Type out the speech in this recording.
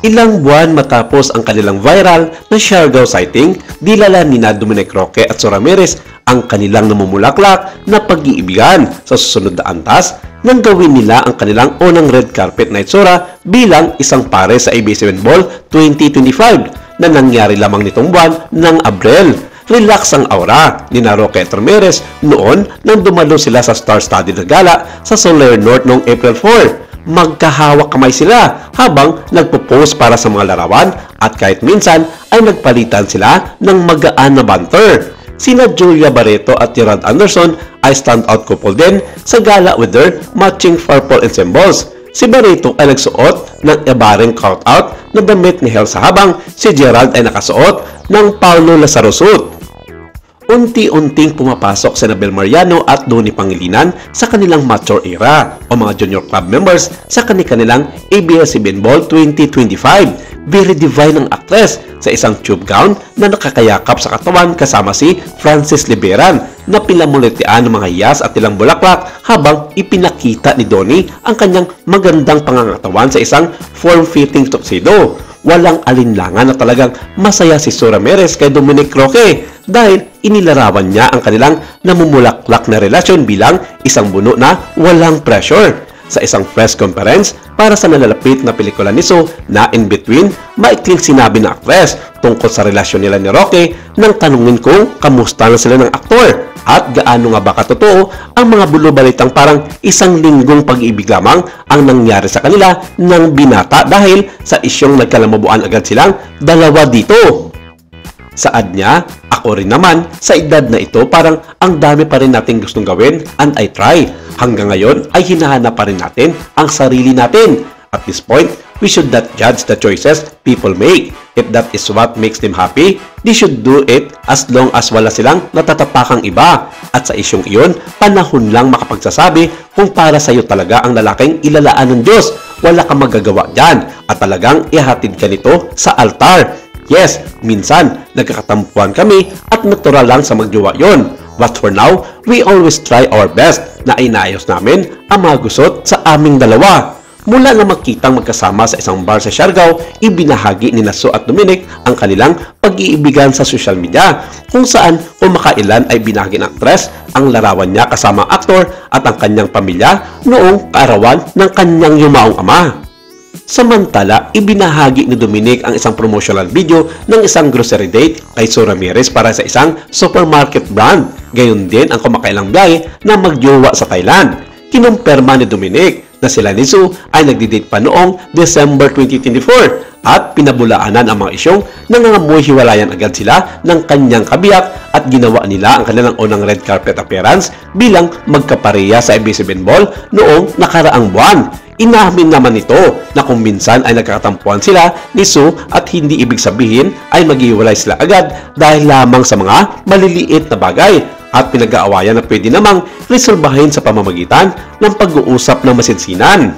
Ilang buwan matapos ang kanilang viral na Siargao sighting, dilala ni Dominic Roque at Sora Ramirez ang kanilang namumulaklak na pag-iibigan sa susunod na antas nang gawin nila ang kanilang unang red carpet night Sora bilang isang pare sa ABS-CBN Ball 2025 na nangyari lamang nitong buwan ng Abril. Relax ang aura ni Roque at Ramirez noon nang dumalo sila sa star-studded na gala sa Soler North noong April 4. Magkahawak kamay sila habang nagpo-post para sa mga larawan at kahit minsan ay nagpalitan sila ng magaan na banter. Sina Julia Barreto at Gerald Anderson ay standout couple din sa gala with their matching purple ensembles. Si Barreto ay nagsuot ng ibaring cutout na damit ni Helsa habang si Gerald ay nakasuot ng Paulo Lazaro suit. Unti-unting pumapasok si Nabel Mariano at Donnie Pangilinan sa kanilang mature era o mga junior club members sa kanilang ABS-CBN Ball 2025. Very divine ang actress sa isang tube gown na nakakayakap sa katawan kasama si Francis Liberan na pinamulitian ng mga hiyas at ilang bulaklak habang ipinakita ni Donnie ang kanyang magandang pangangatawan sa isang form-fitting tuxedo. Walang alinlangan na talagang masaya si Sora Ramirez kay Dominic Roque dahil inilarawan niya ang kanilang namumulaklak na relasyon bilang isang buno na walang pressure. Sa isang press conference para sa nalalapit na pelikula ni So na In Between, maikling sinabi ng actress tungkol sa relasyon nila ni Roque nang tanungin kung kamusta na sila ng aktor at gaano nga ba katotoo ang mga bulubalitang parang isang linggong pag-ibig lamang ang nangyari sa kanila ng binata dahil sa isyong nagkalamabuan agad silang dalawa dito. Saad niya, ako rin naman, sa edad na ito parang ang dami pa rin natin gustong gawin and I try. Hanggang ngayon ay hinahanap pa rin natin ang sarili natin. At this point, we should not judge the choices people make. If that is what makes them happy, they should do it as long as wala silang natatapakang iba. At sa isyong iyon, panahon lang makapagsasabi kung para sa iyo talaga ang lalaking ilalaan ng Diyos. Wala kang magagawa dyan at talagang ihatid ka nito sa altar. Yes, minsan nagkakatampuan kami at natural lang sa magjowa yon. But for now, we always try our best na inaayos namin ang mga gusot sa aming dalawa. Mula na magkitang magkasama sa isang bar sa Siargao, ibinahagi ni So at Dominic ang kanilang pag-iibigan sa social media kung saan kumakailan ay binahagi ng actress ang larawan niya kasama aktor at ang kanyang pamilya noong kaarawan ng kanyang yumaong ama. Samantala, ibinahagi ni Dominic ang isang promotional video ng isang grocery date kay Sora Ramirez para sa isang supermarket brand. Gayon din ang kumakailang biyahe na magjowa sa Thailand. Kinumpirma ni Dominic na sila ni Sue ay nagdi-date pa noong December 2024 at pinabulaanan ang mga isyong nangangamoy hiwalayan agad sila ng kanyang kabiyak at ginawa nila ang kanilang unang red carpet appearance bilang magkapareha sa ABS-CBN Ball noong nakaraang buwan. Inamin naman ito na kung minsan ay nagkakatampuan sila ni Sue at hindi ibig sabihin ay maghiwalay sila agad dahil lamang sa mga maliliit na bagay at pinag-aawayan na pwede namang resolbahin sa pamamagitan ng pag-uusap ng masinsinan.